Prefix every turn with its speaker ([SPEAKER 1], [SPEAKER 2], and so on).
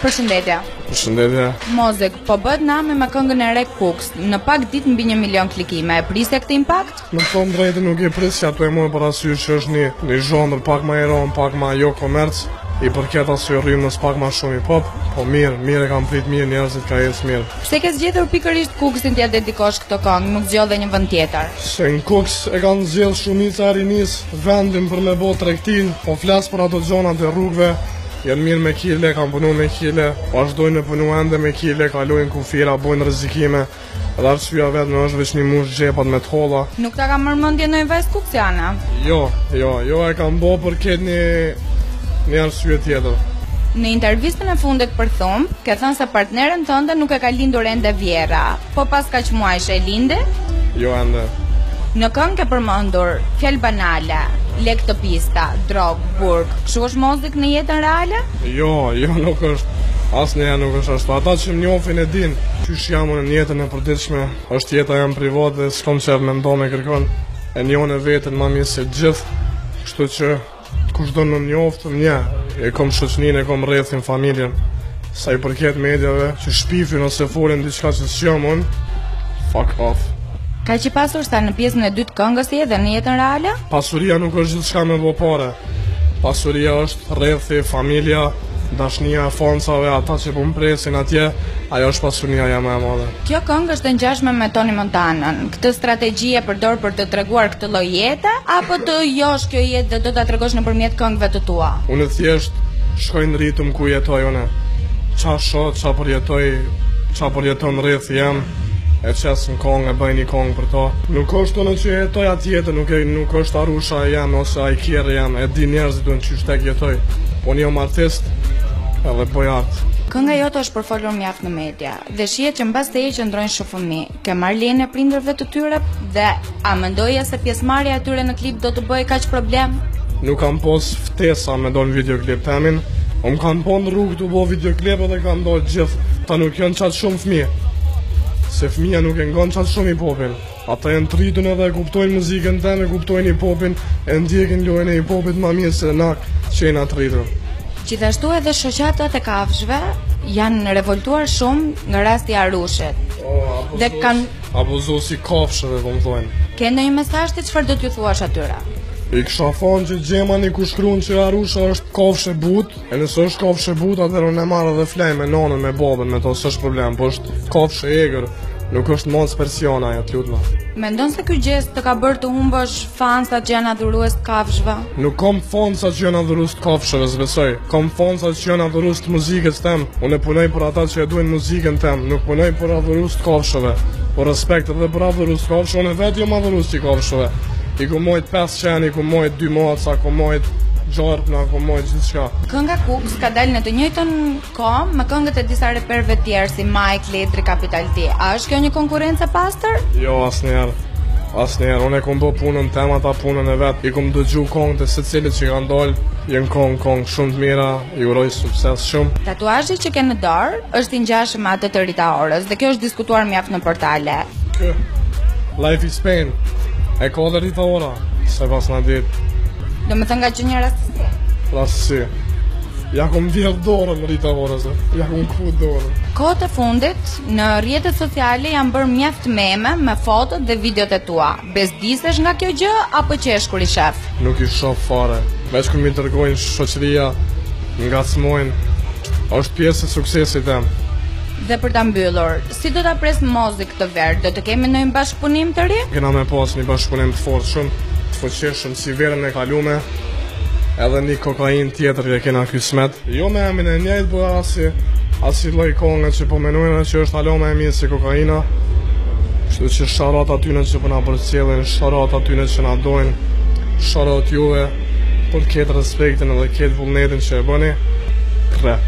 [SPEAKER 1] Përshëndetje.
[SPEAKER 2] Përshëndetje.
[SPEAKER 1] Mozik, po bëhet nami me këngën e re Kuks. Në pak ditë mbi 1 milion klikime. E prisje këtë impakt?
[SPEAKER 2] Në thonë drejtë nuk e prisja, ato e mojë për asysh që është një zhondër pak ma iron, pak ma jo komerc, i përket asoj rrim nësë pak ma shumë i pop, po mirë e kam prit mirë, njerëzit ka ecë mirë.
[SPEAKER 1] Pse ke zgjedhur pikërisht Kuksin t'ja dedikosh këtë këngë, nuk zgjodhe një vend tjetër?
[SPEAKER 2] Se në Kuks e kanë zgjedhë shumica e rinis vendin për me bo tregtin, po flas për ato zonat e rrugëve. Janë mirë me kile, kam punu me kile, vazhdojnë me punu ende me kile, kalojnë kufira, bojnë rrezikime. Edhe arsyeja vetëm është veç një mush xhepat me t'holla.
[SPEAKER 1] Nuk ta ka mërmendje në vajzë kuksiane?
[SPEAKER 2] Jo, e kam bo për këtë një arsye tjetër.
[SPEAKER 1] Në intervistën e fundit për Thumb, ke thënë se partneren tënde nuk e ka lindur ende Vjera, po pas kaq muajsh e lindi?
[SPEAKER 2] Jo ende.
[SPEAKER 1] Në këngë ke përmendur fjalë banale, lek të pista, drogë, burg. Kështu është mozik në jetën reale?
[SPEAKER 2] Jo, nuk është. Asnjëherë nuk është ashtu. Ata që më njohin e din qysh jam në jetën e përditshme, është jeta jam private, s'kam çfarë mendoj me kërkon. E njohin veten më mirë se gjithë. Kështu që kushdo në njoftë, e kam shoqërinë, e kam rrethin, familjen. Sa i përket mediave që shpifin ose folin diçka që s'jam unë, fuck off.
[SPEAKER 1] Ka që pasur sa në pjesën e dytë këngës edhe në jetën reale?
[SPEAKER 2] Pasuria nuk është gjithçka me bo pare. Pasuria është rrethi, familja, dashnia e foncave, ata që po më presin atje, ajo është pasuria jam e madhe.
[SPEAKER 1] Kjo këngë është e ngjashme me Tony Montanën. Këtë strategji e përdor për të treguar këtë lloj jete, apo të josh kjo jetë dhe do ta tregosh nëpërmjet këngëve të tua?
[SPEAKER 2] Unë thjesht shkoj në ritëm ku jetoj unë. Qa shoh, qa përjeton rreth jam. E qesë në kongë, e bëj një kongë për to. Nuk është në që jetoj atjetër, nuk është Arusha jam, ose Ajkjerë jam, e di njerëzit në që shtek jetoj. Unë jam artist, edhe bëj artë.
[SPEAKER 1] Kënga jote është përfolur mjaft në media, dhe shihet që mbas teje qëndrojnë shumë fëmijë. Ke marrë lejen e prindërve të tyre dhe a mendoja se pjesëmarrja e tyre në klip do të bëjë kaq problem?
[SPEAKER 2] Nuk kam pos ftesa me do në videoklip temin, më kam po në rrugë të bo videoklip dhe kam do gjithë, ta nuk janë qatë shumë fëmijë. Se fëmija nuk e ngon qatë shumë i popin. Ata e në të rritun edhe e kuptojnë muzikën tem, e kuptojnë i popin, e ndjekin lojën e i popit ma mirë se nak që e në të rritun.
[SPEAKER 1] Gjithashtu edhe shoqatat e kafshëve janë revoltuar shumë nga rasti Arushit. Dhe kanë
[SPEAKER 2] abuzu si kafshëve, po më thojnë.
[SPEAKER 1] Ke ndonjë mesazh ti çfarë do t'ju thuash atyre?
[SPEAKER 2] I kisha thonë që Gjemani ku shkruan që Arusha është kafshë but, e nëse është kafshë but, atëherë unë e marr edhe flej me nonën, me babën, me to s'është problem, po është kafshë egër, nuk është mos persiona ajo, t'lutna.
[SPEAKER 1] Mendon se ky gjest të ka bërë të humbësh fansat që janë adhurues të kafshëve?
[SPEAKER 2] Nuk kam fansa që janë adhurues të kafshëve, s'besoj. Kam fansa që janë adhurues të muzikës tem. Unë punoj për ata që e duajnë muzikën tem, nuk punoj për adhurues të kafshëve. Por respekt edhe për adhurues të kafshëve, unë vetë jam adhurues të kafshëve. I ku mojt 5 qeni, ku mojt 2 maca, ku mojt gjarpna, ku mojt gjithë shka.
[SPEAKER 1] Kënga Kuks ka dalë në të njëjtën kohë me këngët e disa reperëve tjerë si Mike, Ledri, Capital T. A është kjo një konkurrencë e pastër?
[SPEAKER 2] Jo, asnjëherë. Unë e kom bë punën tem, ata punën e vet. I kom dëgju këngët e secilit që kanë dalë, janë këngë shumë të mira, i uroj sukses shumë.
[SPEAKER 1] Tatuazhi që ke në dorë është i ngjashëm me atë të Rita Orës dhe kjo është diskutuar mjaft në portale.
[SPEAKER 2] Life is pain. E ka dhe Rita Ora, se pas në ditë.
[SPEAKER 1] Do me thënë nga që një rastësi?
[SPEAKER 2] Rastësi. Ja kom vjedh dorën Rita Orës, ja kom kut dorën.
[SPEAKER 1] Kohët e fundit, në rrjetet sociale janë bërë mjaft meme me fotot dhe videot e tua. Bezdisesh nga kjo gjë, apo qesh kur i shef?
[SPEAKER 2] Nuk i shoh fare. Veç kur mi tërgojnë shoqëria, ngacmojnë, është pjesë e suksesit tem.
[SPEAKER 1] Dhe për ta mbyllur, si do ta pres Mozik këtë verë? Do të kemi ndonjë bashkëpunim të ri?
[SPEAKER 2] Kena me pas një bashkëpunim të fortë shumë, të fuqishëm si verën e kalume, edhe një kokain tjetër që kena kismet. Jo me emin e njëjtë, po asi lloj këngë që po menojnë që është alo më e mirë se kokaina. Kështu që sharat atyne që po na përcjellin, sharat atyne që na dojnë, sharat juve për këtë respektin edhe këtë vullnetin që e bëni. Kre.